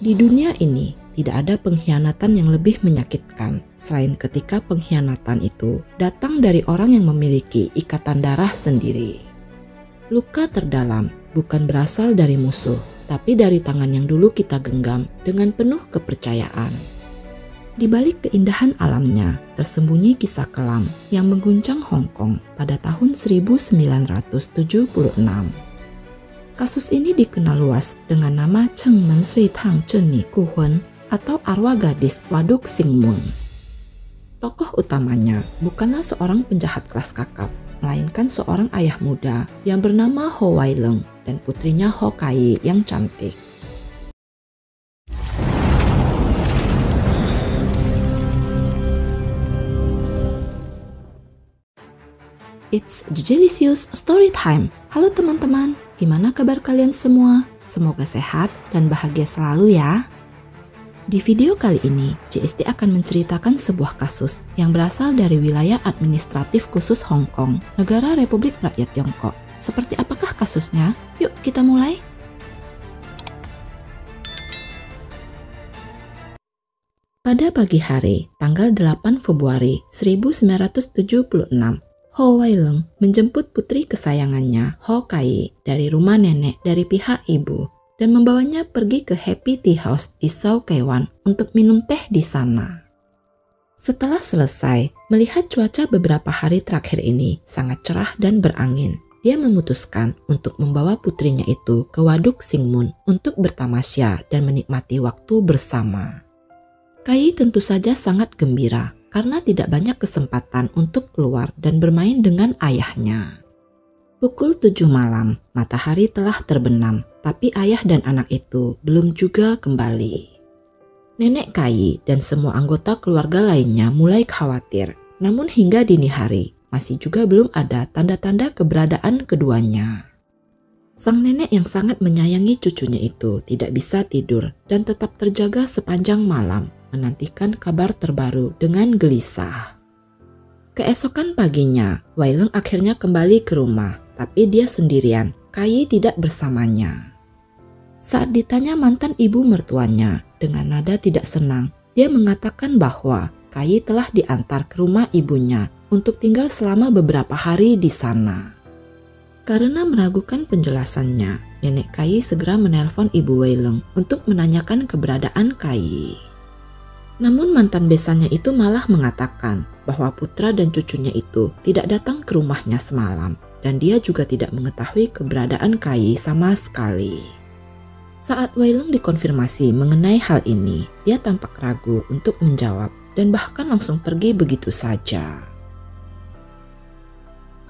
Di dunia ini, tidak ada pengkhianatan yang lebih menyakitkan selain ketika pengkhianatan itu datang dari orang yang memiliki ikatan darah sendiri. Luka terdalam bukan berasal dari musuh, tapi dari tangan yang dulu kita genggam dengan penuh kepercayaan. Di balik keindahan alamnya, tersembunyi kisah kelam yang mengguncang Hong Kong pada tahun 1976. Kasus ini dikenal luas dengan nama Cheng Men Sui Tang Zhen Ni Gu Hun atau arwah gadis Waduk Sing Mun. Tokoh utamanya bukanlah seorang penjahat kelas kakap, melainkan seorang ayah muda yang bernama Ho Wai Leng dan putrinya Ho Kai yang cantik. It's delicious story time. Halo teman-teman, gimana kabar kalian semua? Semoga sehat dan bahagia selalu ya. Di video kali ini, JSD akan menceritakan sebuah kasus yang berasal dari wilayah administratif khusus Hong Kong, Negara Republik Rakyat Tiongkok. Seperti apakah kasusnya? Yuk kita mulai. Pada pagi hari, tanggal 8 Februari 1976, Ho Wai Leng menjemput putri kesayangannya, Ho Kai, dari rumah nenek dari pihak ibu dan membawanya pergi ke Happy Tea House di Sau Kei Wan untuk minum teh di sana. Setelah selesai, melihat cuaca beberapa hari terakhir ini sangat cerah dan berangin, dia memutuskan untuk membawa putrinya itu ke Waduk Sing Mun untuk bertamasya dan menikmati waktu bersama. Kai tentu saja sangat gembira karena tidak banyak kesempatan untuk keluar dan bermain dengan ayahnya. Pukul 7 malam, matahari telah terbenam, tapi ayah dan anak itu belum juga kembali. Nenek Kai dan semua anggota keluarga lainnya mulai khawatir, namun hingga dini hari masih juga belum ada tanda-tanda keberadaan keduanya. Sang nenek yang sangat menyayangi cucunya itu tidak bisa tidur dan tetap terjaga sepanjang malam, menantikan kabar terbaru dengan gelisah. Keesokan paginya, Wai Leng akhirnya kembali ke rumah, tapi dia sendirian, Kai tidak bersamanya. Saat ditanya mantan ibu mertuanya, dengan nada tidak senang, dia mengatakan bahwa Kai telah diantar ke rumah ibunya untuk tinggal selama beberapa hari di sana. Karena meragukan penjelasannya, nenek Kai segera menelpon ibu Wai Leng untuk menanyakan keberadaan Kai. Namun mantan besannya itu malah mengatakan bahwa putra dan cucunya itu tidak datang ke rumahnya semalam dan dia juga tidak mengetahui keberadaan Kai sama sekali. Saat Wai Leng dikonfirmasi mengenai hal ini, dia tampak ragu untuk menjawab dan bahkan langsung pergi begitu saja.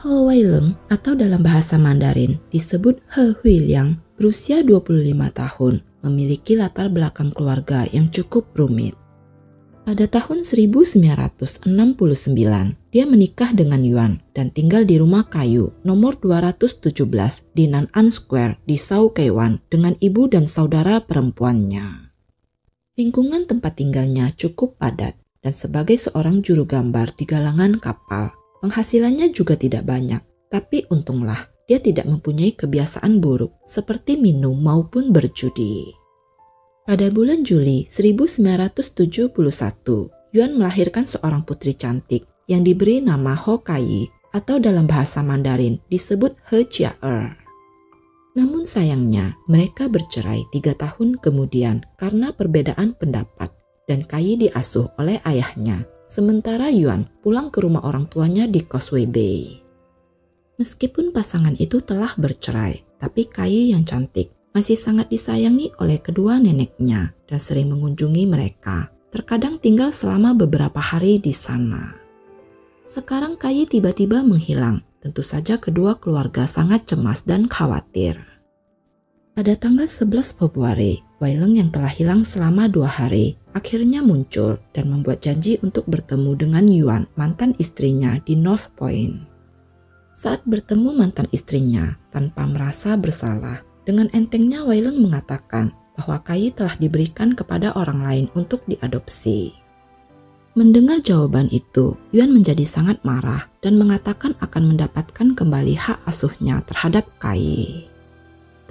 Ho Wai Leng atau dalam bahasa Mandarin disebut He Hui Liang berusia 25 tahun, memiliki latar belakang keluarga yang cukup rumit. Pada tahun 1969, dia menikah dengan Yuan dan tinggal di rumah kayu nomor 217 di Nan An Square di Sau Kei Wan dengan ibu dan saudara perempuannya. Lingkungan tempat tinggalnya cukup padat dan sebagai seorang juru gambar di galangan kapal, penghasilannya juga tidak banyak, tapi untunglah dia tidak mempunyai kebiasaan buruk seperti minum maupun berjudi. Pada bulan Juli 1971, Yuan melahirkan seorang putri cantik yang diberi nama Ho Kai atau dalam bahasa Mandarin disebut He Chia-er. Namun sayangnya mereka bercerai 3 tahun kemudian karena perbedaan pendapat dan Kai diasuh oleh ayahnya, sementara Yuan pulang ke rumah orang tuanya di Causeway Bay. Meskipun pasangan itu telah bercerai, tapi Kai yang cantik masih sangat disayangi oleh kedua neneknya dan sering mengunjungi mereka, terkadang tinggal selama beberapa hari di sana. Sekarang Kai tiba-tiba menghilang, tentu saja kedua keluarga sangat cemas dan khawatir. Pada tanggal 11 Februari, Wai Leng yang telah hilang selama 2 hari akhirnya muncul dan membuat janji untuk bertemu dengan Yuan, mantan istrinya di North Point. Saat bertemu mantan istrinya, tanpa merasa bersalah, dengan entengnya Wai Leng mengatakan bahwa Kai telah diberikan kepada orang lain untuk diadopsi. Mendengar jawaban itu, Yuan menjadi sangat marah dan mengatakan akan mendapatkan kembali hak asuhnya terhadap Kai.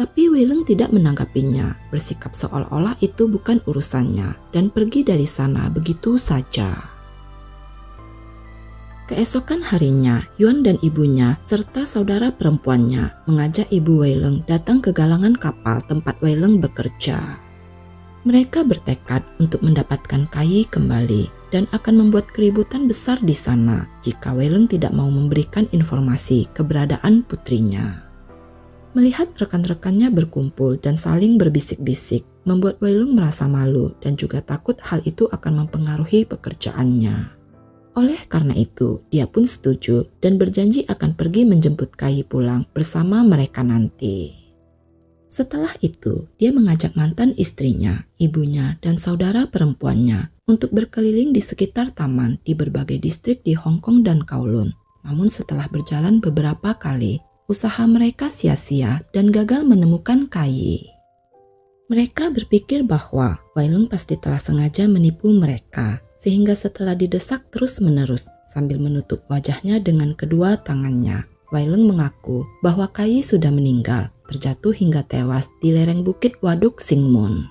Tapi Weileng tidak menanggapinya, bersikap seolah-olah itu bukan urusannya, dan pergi dari sana begitu saja. Keesokan harinya, Yuan dan ibunya serta saudara perempuannya mengajak ibu Weileng datang ke galangan kapal tempat Weileng bekerja. Mereka bertekad untuk mendapatkan Kai kembali dan akan membuat keributan besar di sana jika Weileng tidak mau memberikan informasi keberadaan putrinya. Melihat rekan-rekannya berkumpul dan saling berbisik-bisik, membuat Weileng merasa malu dan juga takut hal itu akan mempengaruhi pekerjaannya. Oleh karena itu, dia pun setuju dan berjanji akan pergi menjemput Kai pulang bersama mereka nanti. Setelah itu, dia mengajak mantan istrinya, ibunya, dan saudara perempuannya untuk berkeliling di sekitar taman di berbagai distrik di Hong Kong dan Kowloon. Namun setelah berjalan beberapa kali, usaha mereka sia-sia dan gagal menemukan Kai. Mereka berpikir bahwa Weileng pasti telah sengaja menipu mereka, sehingga setelah didesak terus-menerus sambil menutup wajahnya dengan kedua tangannya, Weileng mengaku bahwa Kai sudah meninggal, terjatuh hingga tewas di lereng bukit Waduk Singmun.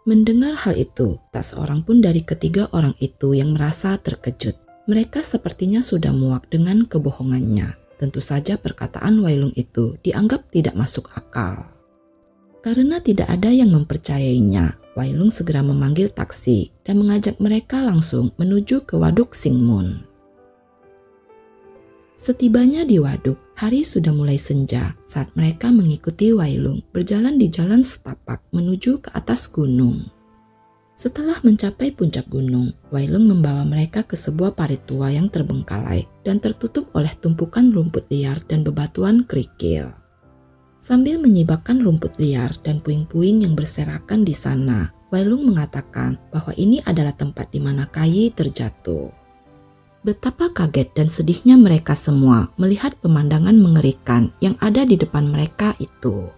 Mendengar hal itu, tak seorang pun dari ketiga orang itu yang merasa terkejut. Mereka sepertinya sudah muak dengan kebohongannya. Tentu saja perkataan Weileng itu dianggap tidak masuk akal. Karena tidak ada yang mempercayainya, Weileng segera memanggil taksi dan mengajak mereka langsung menuju ke Waduk Singmun. Setibanya di waduk, hari sudah mulai senja saat mereka mengikuti Weileng berjalan di jalan setapak menuju ke atas gunung. Setelah mencapai puncak gunung, Weileng membawa mereka ke sebuah parit tua yang terbengkalai dan tertutup oleh tumpukan rumput liar dan bebatuan kerikil. Sambil menyibakkan rumput liar dan puing-puing yang berserakan di sana, Weileng mengatakan bahwa ini adalah tempat di mana Kai terjatuh. Betapa kaget dan sedihnya mereka semua melihat pemandangan mengerikan yang ada di depan mereka itu.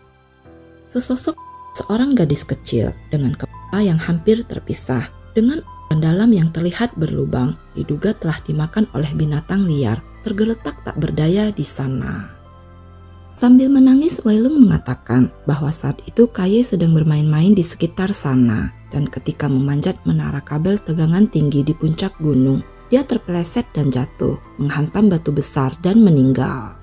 Sesosok seorang gadis kecil dengan kepala yang hampir terpisah dengan dalam yang terlihat berlubang diduga telah dimakan oleh binatang liar tergeletak tak berdaya di sana. Sambil menangis, Weileng mengatakan bahwa saat itu Kai sedang bermain-main di sekitar sana dan ketika memanjat menara kabel tegangan tinggi di puncak gunung, dia terpeleset dan jatuh, menghantam batu besar dan meninggal.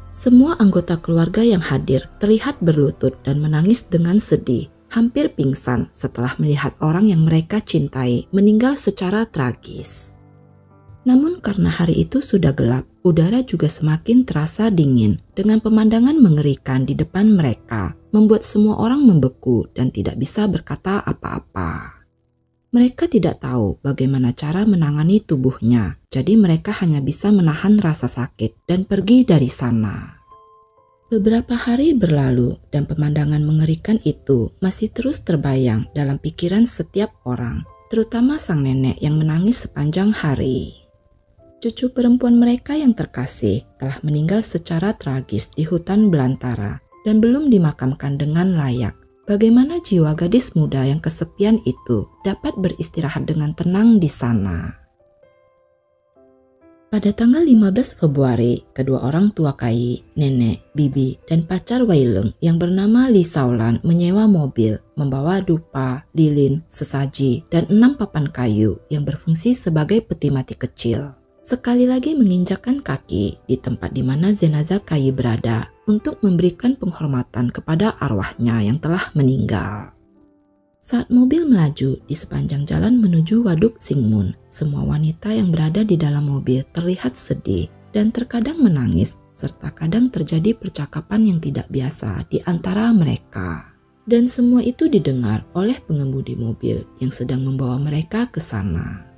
Semua anggota keluarga yang hadir terlihat berlutut dan menangis dengan sedih, hampir pingsan setelah melihat orang yang mereka cintai meninggal secara tragis. Namun karena hari itu sudah gelap, udara juga semakin terasa dingin dengan pemandangan mengerikan di depan mereka, membuat semua orang membeku dan tidak bisa berkata apa-apa. Mereka tidak tahu bagaimana cara menangani tubuhnya, jadi mereka hanya bisa menahan rasa sakit dan pergi dari sana. Beberapa hari berlalu dan pemandangan mengerikan itu masih terus terbayang dalam pikiran setiap orang, terutama sang nenek yang menangis sepanjang hari. Cucu perempuan mereka yang terkasih telah meninggal secara tragis di hutan belantara dan belum dimakamkan dengan layak. Bagaimana jiwa gadis muda yang kesepian itu dapat beristirahat dengan tenang di sana? Pada tanggal 15 Februari, kedua orang tua Kai, nenek, bibi, dan pacar Weileng yang bernama Li Shaolan menyewa mobil, membawa dupa, lilin, sesaji, dan 6 papan kayu yang berfungsi sebagai peti mati kecil. Sekali lagi menginjakkan kaki di tempat di mana jenazah Kai berada untuk memberikan penghormatan kepada arwahnya yang telah meninggal. Saat mobil melaju di sepanjang jalan menuju Waduk Singmun, semua wanita yang berada di dalam mobil terlihat sedih dan terkadang menangis, serta kadang terjadi percakapan yang tidak biasa di antara mereka. Dan semua itu didengar oleh pengemudi mobil yang sedang membawa mereka ke sana.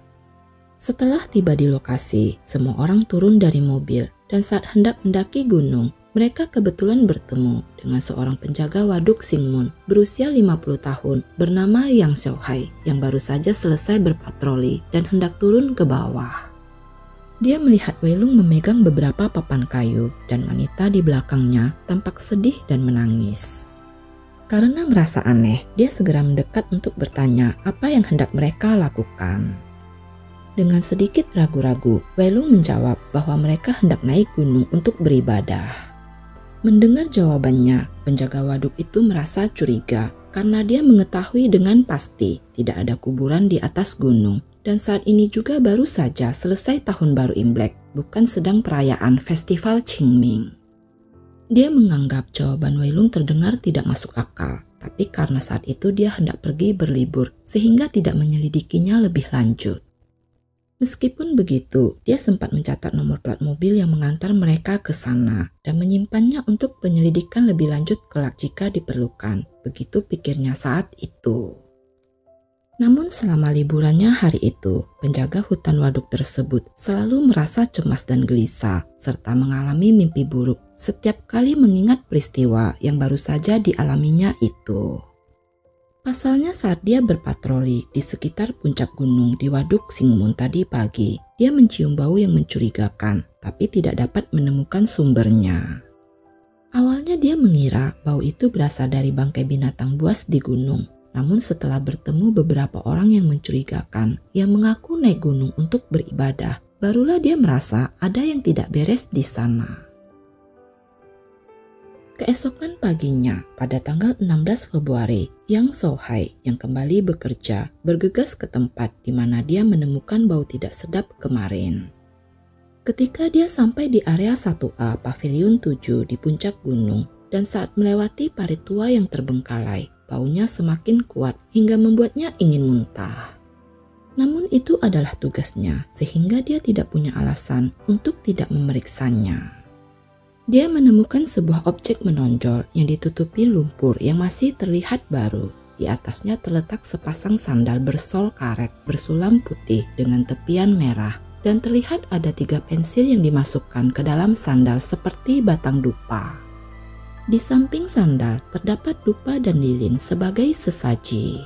Setelah tiba di lokasi, semua orang turun dari mobil dan saat hendak mendaki gunung, mereka kebetulan bertemu dengan seorang penjaga Waduk Singmun berusia 50 tahun bernama Yang Xiaohai yang baru saja selesai berpatroli dan hendak turun ke bawah. Dia melihat Weileng memegang beberapa papan kayu dan wanita di belakangnya tampak sedih dan menangis. Karena merasa aneh, dia segera mendekat untuk bertanya apa yang hendak mereka lakukan. Dengan sedikit ragu-ragu, Weileng menjawab bahwa mereka hendak naik gunung untuk beribadah. Mendengar jawabannya, penjaga waduk itu merasa curiga karena dia mengetahui dengan pasti tidak ada kuburan di atas gunung. Dan saat ini juga baru saja selesai Tahun Baru Imlek, bukan sedang perayaan Festival Qingming. Dia menganggap jawaban Wei Lung terdengar tidak masuk akal, tapi karena saat itu dia hendak pergi berlibur sehingga tidak menyelidikinya lebih lanjut. Meskipun begitu, dia sempat mencatat nomor plat mobil yang mengantar mereka ke sana dan menyimpannya untuk penyelidikan lebih lanjut kelak jika diperlukan. Begitu pikirnya saat itu. Namun selama liburannya hari itu, penjaga hutan waduk tersebut selalu merasa cemas dan gelisah, serta mengalami mimpi buruk setiap kali mengingat peristiwa yang baru saja dialaminya itu. Pasalnya saat dia berpatroli di sekitar puncak gunung di waduk Qingmun tadi pagi, dia mencium bau yang mencurigakan, tapi tidak dapat menemukan sumbernya. Awalnya dia mengira bau itu berasal dari bangkai binatang buas di gunung. Namun setelah bertemu beberapa orang yang mencurigakan yang mengaku naik gunung untuk beribadah, barulah dia merasa ada yang tidak beres di sana. Keesokan paginya, pada tanggal 16 Februari, Yang Sohai yang kembali bekerja bergegas ke tempat di mana dia menemukan bau tidak sedap kemarin. Ketika dia sampai di area 1A Pavilion 7 di puncak gunung dan saat melewati parit tua yang terbengkalai, baunya semakin kuat hingga membuatnya ingin muntah. Namun itu adalah tugasnya, sehingga dia tidak punya alasan untuk tidak memeriksanya. Dia menemukan sebuah objek menonjol yang ditutupi lumpur yang masih terlihat baru. Di atasnya terletak sepasang sandal bersol karet bersulam putih dengan tepian merah, dan terlihat ada 3 pensil yang dimasukkan ke dalam sandal seperti batang dupa. Di samping sandal terdapat dupa dan lilin sebagai sesaji.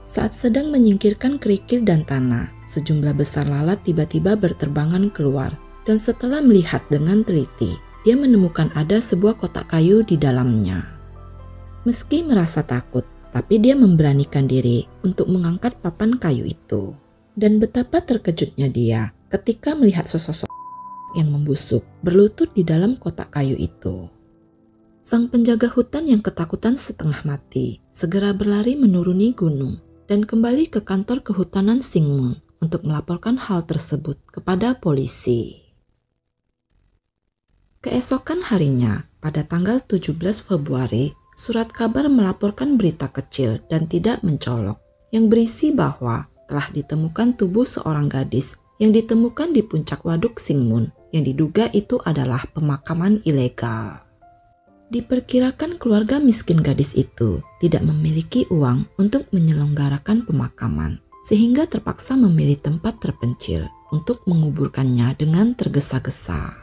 Saat sedang menyingkirkan kerikil dan tanah, sejumlah besar lalat tiba-tiba berterbangan keluar dan setelah melihat dengan teliti, dia menemukan ada sebuah kotak kayu di dalamnya. Meski merasa takut, tapi dia memberanikan diri untuk mengangkat papan kayu itu. Dan betapa terkejutnya dia ketika melihat sosok yang membusuk berlutut di dalam kotak kayu itu. Sang penjaga hutan yang ketakutan setengah mati segera berlari menuruni gunung dan kembali ke kantor kehutanan Qingmun untuk melaporkan hal tersebut kepada polisi. Keesokan harinya, pada tanggal 17 Februari, surat kabar melaporkan berita kecil dan tidak mencolok yang berisi bahwa telah ditemukan tubuh seorang gadis yang ditemukan di puncak waduk Qingmun yang diduga itu adalah pemakaman ilegal. Diperkirakan keluarga miskin gadis itu tidak memiliki uang untuk menyelenggarakan pemakaman, sehingga terpaksa memilih tempat terpencil untuk menguburkannya dengan tergesa-gesa.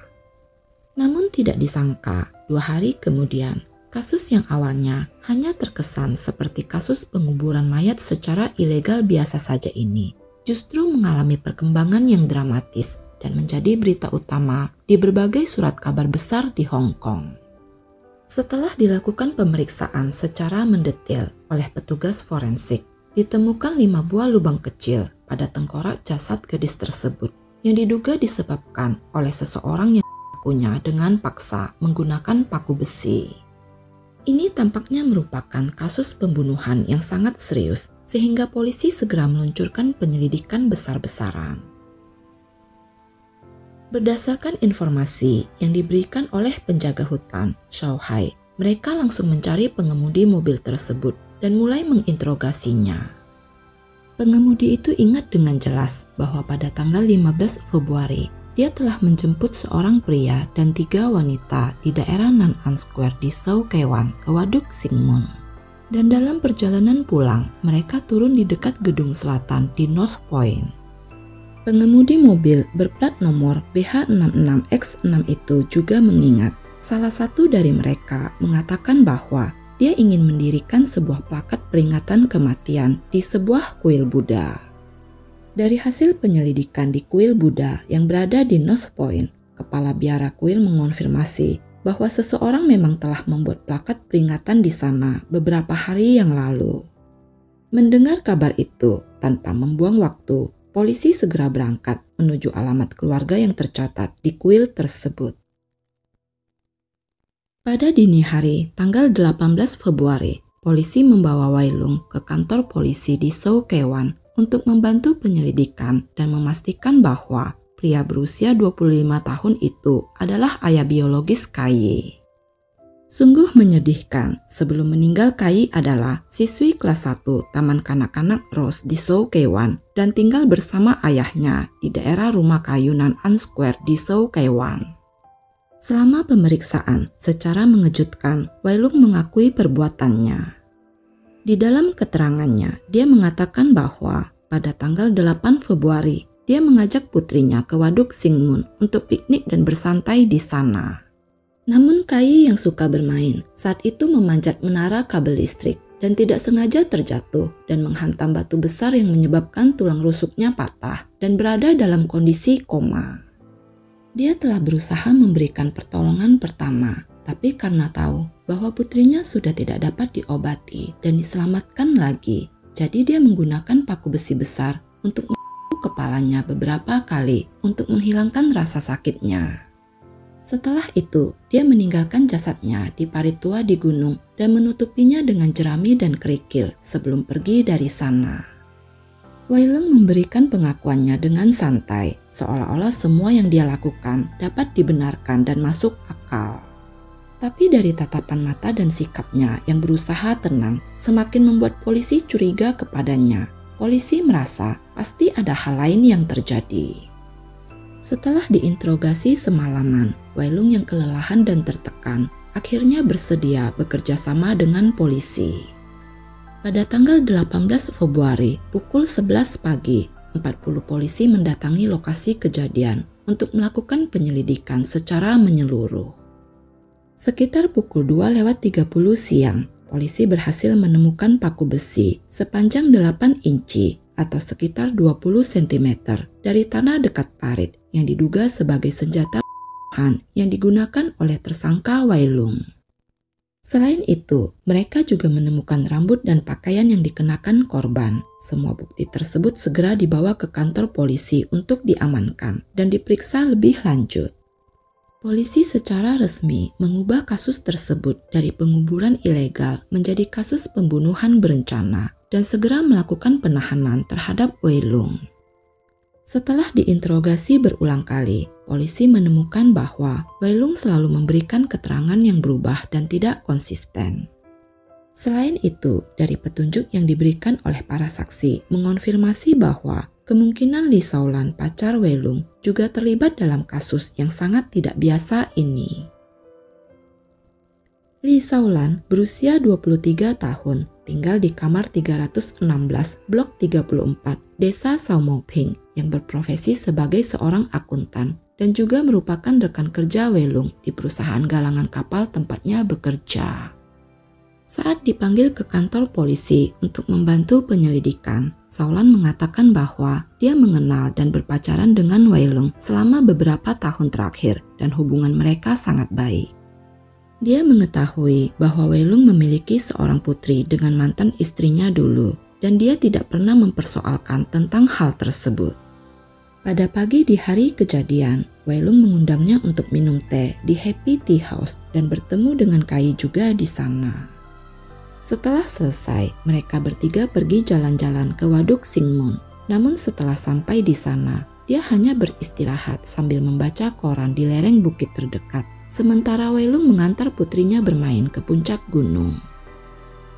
Namun tidak disangka, 2 hari kemudian, kasus yang awalnya hanya terkesan seperti kasus penguburan mayat secara ilegal biasa saja ini, justru mengalami perkembangan yang dramatis dan menjadi berita utama di berbagai surat kabar besar di Hong Kong. Setelah dilakukan pemeriksaan secara mendetail oleh petugas forensik, ditemukan 5 buah lubang kecil pada tengkorak jasad gadis tersebut yang diduga disebabkan oleh seseorang yang melakukannya dengan paksa menggunakan paku besi. Ini tampaknya merupakan kasus pembunuhan yang sangat serius sehingga polisi segera meluncurkan penyelidikan besar-besaran. Berdasarkan informasi yang diberikan oleh penjaga hutan, Xiao Hai, mereka langsung mencari pengemudi mobil tersebut dan mulai menginterogasinya. Pengemudi itu ingat dengan jelas bahwa pada tanggal 15 Februari, dia telah menjemput seorang pria dan 3 wanita di daerah Nan'an Square di Shoukewan ke waduk Qingmun. Dan dalam perjalanan pulang, mereka turun di dekat gedung selatan di North Point. Pengemudi mobil berplat nomor BH66X6 itu juga mengingat salah satu dari mereka mengatakan bahwa dia ingin mendirikan sebuah plakat peringatan kematian di sebuah kuil Buddha. Dari hasil penyelidikan di kuil Buddha yang berada di North Point, kepala biara kuil mengonfirmasi bahwa seseorang memang telah membuat plakat peringatan di sana beberapa hari yang lalu. Mendengar kabar itu, tanpa membuang waktu, polisi segera berangkat menuju alamat keluarga yang tercatat di kuil tersebut. Pada dini hari, tanggal 18 Februari, polisi membawa Wailung ke kantor polisi di Seokewan untuk membantu penyelidikan dan memastikan bahwa pria berusia 25 tahun itu adalah ayah biologis Kaye. Sungguh menyedihkan, sebelum meninggal Kaye adalah siswi kelas 1 Taman Kanak-kanak Rose di Seokewan dan tinggal bersama ayahnya di daerah rumah kayu Nan-an Square di Seokewan. Selama pemeriksaan, secara mengejutkan, Wailung mengakui perbuatannya. Di dalam keterangannya, dia mengatakan bahwa pada tanggal 8 Februari, dia mengajak putrinya ke Waduk Singmun untuk piknik dan bersantai di sana. Namun Kaye yang suka bermain saat itu memanjat menara kabel listrik dan tidak sengaja terjatuh dan menghantam batu besar yang menyebabkan tulang rusuknya patah dan berada dalam kondisi koma. Dia telah berusaha memberikan pertolongan pertama, tapi karena tahu bahwa putrinya sudah tidak dapat diobati dan diselamatkan lagi, jadi dia menggunakan paku besi besar untuk menepuk kepalanya beberapa kali untuk menghilangkan rasa sakitnya. Setelah itu, dia meninggalkan jasadnya di parit tua di gunung dan menutupinya dengan jerami dan kerikil sebelum pergi dari sana. Wailung memberikan pengakuannya dengan santai, seolah-olah semua yang dia lakukan dapat dibenarkan dan masuk akal. Tapi dari tatapan mata dan sikapnya yang berusaha tenang, semakin membuat polisi curiga kepadanya. Polisi merasa pasti ada hal lain yang terjadi. Setelah diinterogasi semalaman, Wailung yang kelelahan dan tertekan akhirnya bersedia bekerja sama dengan polisi. Pada tanggal 18 Februari pukul 11 pagi, 40 polisi mendatangi lokasi kejadian untuk melakukan penyelidikan secara menyeluruh. Sekitar pukul 2:30 siang, polisi berhasil menemukan paku besi sepanjang 8 inci atau sekitar 20 cm dari tanah dekat parit yang diduga sebagai senjata yang digunakan oleh tersangka Wailung. Selain itu, mereka juga menemukan rambut dan pakaian yang dikenakan korban. Semua bukti tersebut segera dibawa ke kantor polisi untuk diamankan dan diperiksa lebih lanjut. Polisi secara resmi mengubah kasus tersebut dari penguburan ilegal menjadi kasus pembunuhan berencana dan segera melakukan penahanan terhadap Wailung. Setelah diinterogasi berulang kali, polisi menemukan bahwa Wailung selalu memberikan keterangan yang berubah dan tidak konsisten. Selain itu, dari petunjuk yang diberikan oleh para saksi mengonfirmasi bahwa kemungkinan Lee Saulan, pacar Wailung, juga terlibat dalam kasus yang sangat tidak biasa ini. Lee Saulan berusia 23 tahun, tinggal di kamar 316 blok 34 desa Saumoping yang berprofesi sebagai seorang akuntan dan juga merupakan rekan kerja Wailung di perusahaan galangan kapal tempatnya bekerja. Saat dipanggil ke kantor polisi untuk membantu penyelidikan, Saulan mengatakan bahwa dia mengenal dan berpacaran dengan Wailung selama beberapa tahun terakhir dan hubungan mereka sangat baik. Dia mengetahui bahwa Wailung memiliki seorang putri dengan mantan istrinya dulu dan dia tidak pernah mempersoalkan tentang hal tersebut. Pada pagi di hari kejadian, Wailung mengundangnya untuk minum teh di Happy Tea House dan bertemu dengan Kaye juga di sana. Setelah selesai, mereka bertiga pergi jalan-jalan ke Waduk Singmun. Namun setelah sampai di sana, dia hanya beristirahat sambil membaca koran di lereng bukit terdekat. Sementara Wailung mengantar putrinya bermain ke puncak gunung.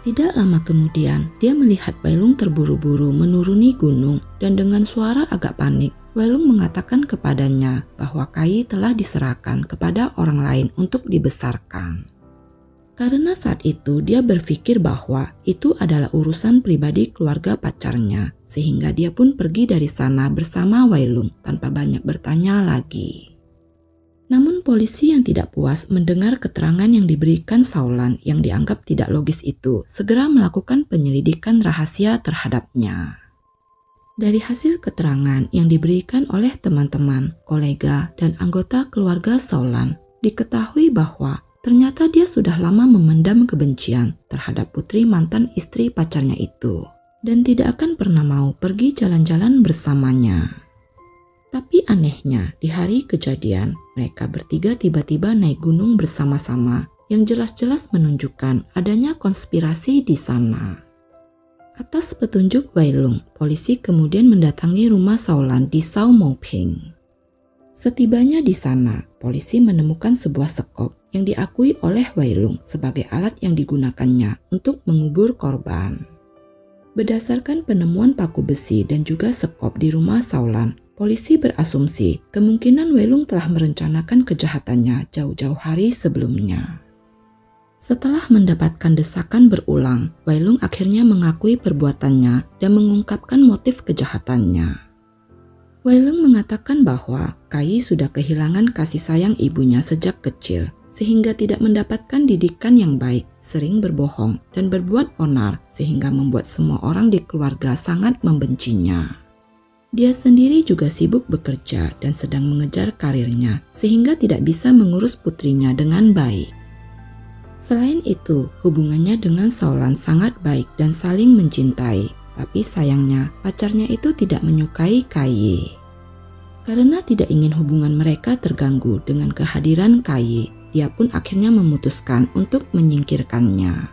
Tidak lama kemudian, dia melihat Wailung terburu-buru menuruni gunung dan dengan suara agak panik, Wailung mengatakan kepadanya bahwa Kaye telah diserahkan kepada orang lain untuk dibesarkan. Karena saat itu dia berpikir bahwa itu adalah urusan pribadi keluarga pacarnya, sehingga dia pun pergi dari sana bersama Wailung tanpa banyak bertanya lagi. Namun polisi yang tidak puas mendengar keterangan yang diberikan Saulan yang dianggap tidak logis itu segera melakukan penyelidikan rahasia terhadapnya. Dari hasil keterangan yang diberikan oleh teman-teman, kolega, dan anggota keluarga Saulan, diketahui bahwa ternyata dia sudah lama memendam kebencian terhadap putri mantan istri pacarnya itu dan tidak akan pernah mau pergi jalan-jalan bersamanya. Tapi anehnya, di hari kejadian, mereka bertiga tiba-tiba naik gunung bersama-sama yang jelas-jelas menunjukkan adanya konspirasi di sana. Atas petunjuk Wai Lung, polisi kemudian mendatangi rumah Saulan di Sau Mau Ping. Setibanya di sana, polisi menemukan sebuah sekop yang diakui oleh Wai Lung sebagai alat yang digunakannya untuk mengubur korban. Berdasarkan penemuan paku besi dan juga sekop di rumah Saulan, polisi berasumsi kemungkinan Wai Lung telah merencanakan kejahatannya jauh-jauh hari sebelumnya. Setelah mendapatkan desakan berulang, Wai Lung akhirnya mengakui perbuatannya dan mengungkapkan motif kejahatannya. Wai Lung mengatakan bahwa Kai sudah kehilangan kasih sayang ibunya sejak kecil, sehingga tidak mendapatkan didikan yang baik, sering berbohong dan berbuat onar sehingga membuat semua orang di keluarga sangat membencinya. Dia sendiri juga sibuk bekerja dan sedang mengejar karirnya sehingga tidak bisa mengurus putrinya dengan baik. Selain itu, hubungannya dengan Saulan sangat baik dan saling mencintai. Tapi sayangnya, pacarnya itu tidak menyukai Kai. Karena tidak ingin hubungan mereka terganggu dengan kehadiran Kai, dia pun akhirnya memutuskan untuk menyingkirkannya.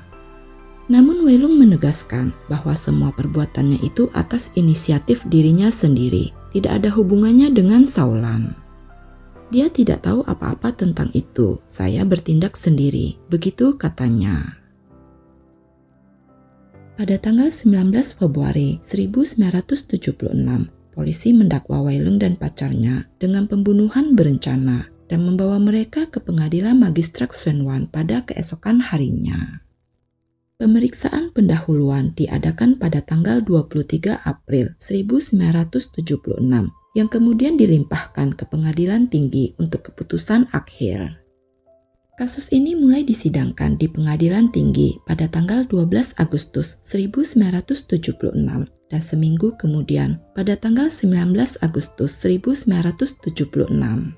Namun Wai Lung menegaskan bahwa semua perbuatannya itu atas inisiatif dirinya sendiri, tidak ada hubungannya dengan Saulan. Dia tidak tahu apa-apa tentang itu, saya bertindak sendiri, begitu katanya. Pada tanggal 19 Februari 1976, polisi mendakwa Wai Lung dan pacarnya dengan pembunuhan berencana dan membawa mereka ke pengadilan Magistrat Sheung Wan pada keesokan harinya. Pemeriksaan pendahuluan diadakan pada tanggal 23 April 1976 yang kemudian dilimpahkan ke pengadilan tinggi untuk keputusan akhir. Kasus ini mulai disidangkan di pengadilan tinggi pada tanggal 12 Agustus 1976 dan seminggu kemudian pada tanggal 19 Agustus 1976.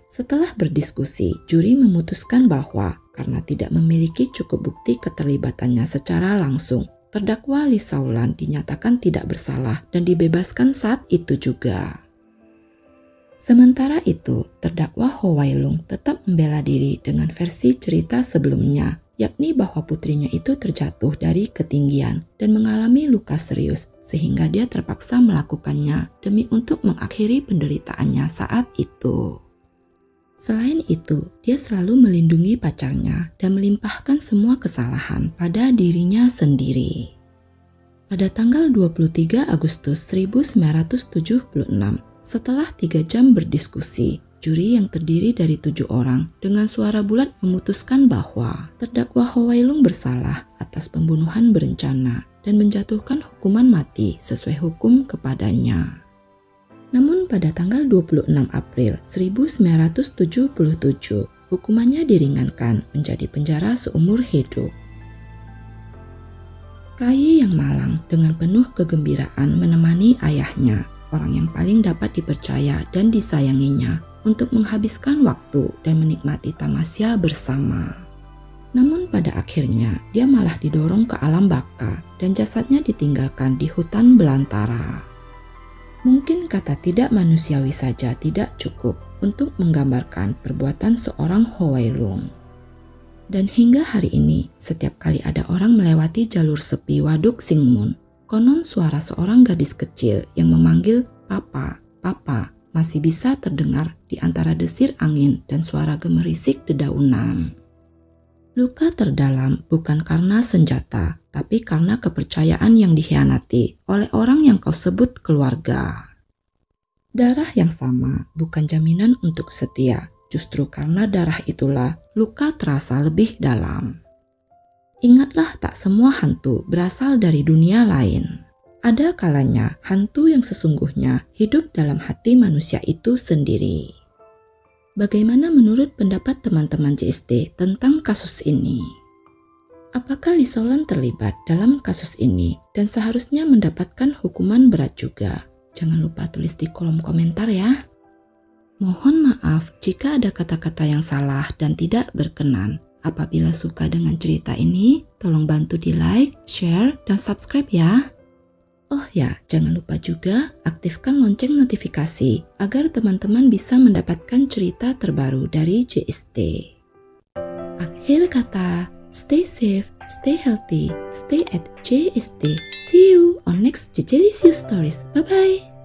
Setelah berdiskusi, juri memutuskan bahwa karena tidak memiliki cukup bukti keterlibatannya secara langsung, terdakwa Lee Saulan dinyatakan tidak bersalah dan dibebaskan saat itu juga. Sementara itu, terdakwa Ho Wai Lung tetap membela diri dengan versi cerita sebelumnya, yakni bahwa putrinya itu terjatuh dari ketinggian dan mengalami luka serius sehingga dia terpaksa melakukannya demi untuk mengakhiri penderitaannya saat itu. Selain itu, dia selalu melindungi pacarnya dan melimpahkan semua kesalahan pada dirinya sendiri. Pada tanggal 23 Agustus 1976, setelah 3 jam berdiskusi, juri yang terdiri dari 7 orang dengan suara bulat memutuskan bahwa terdakwa Ho Wai Lung bersalah atas pembunuhan berencana dan menjatuhkan hukuman mati sesuai hukum kepadanya. Namun pada tanggal 26 April 1977, hukumannya diringankan menjadi penjara seumur hidup. Kai yang malang dengan penuh kegembiraan menemani ayahnya, orang yang paling dapat dipercaya dan disayanginya, untuk menghabiskan waktu dan menikmati tamasya bersama. Namun pada akhirnya dia malah didorong ke alam baka dan jasadnya ditinggalkan di hutan belantara. Mungkin kata tidak manusiawi saja tidak cukup untuk menggambarkan perbuatan seorang Ho Wai Lung. Dan hingga hari ini, setiap kali ada orang melewati jalur sepi Waduk Singmun, konon suara seorang gadis kecil yang memanggil "Papa, Papa" masih bisa terdengar di antara desir angin dan suara gemerisik dedaunan. Luka terdalam bukan karena senjata, tapi karena kepercayaan yang dikhianati oleh orang yang kau sebut keluarga. Darah yang sama bukan jaminan untuk setia, justru karena darah itulah luka terasa lebih dalam. Ingatlah, tak semua hantu berasal dari dunia lain. Ada kalanya hantu yang sesungguhnya hidup dalam hati manusia itu sendiri. Bagaimana menurut pendapat teman-teman JST tentang kasus ini? Apakah Lee Saulan terlibat dalam kasus ini dan seharusnya mendapatkan hukuman berat juga? Jangan lupa tulis di kolom komentar ya. Mohon maaf jika ada kata-kata yang salah dan tidak berkenan. Apabila suka dengan cerita ini, tolong bantu di like, share, dan subscribe ya. Oh ya, jangan lupa juga aktifkan lonceng notifikasi agar teman-teman bisa mendapatkan cerita terbaru dari JST. Akhir kata, stay safe, stay healthy, stay at JST. See you on next Jejelicious Stories. Bye-bye.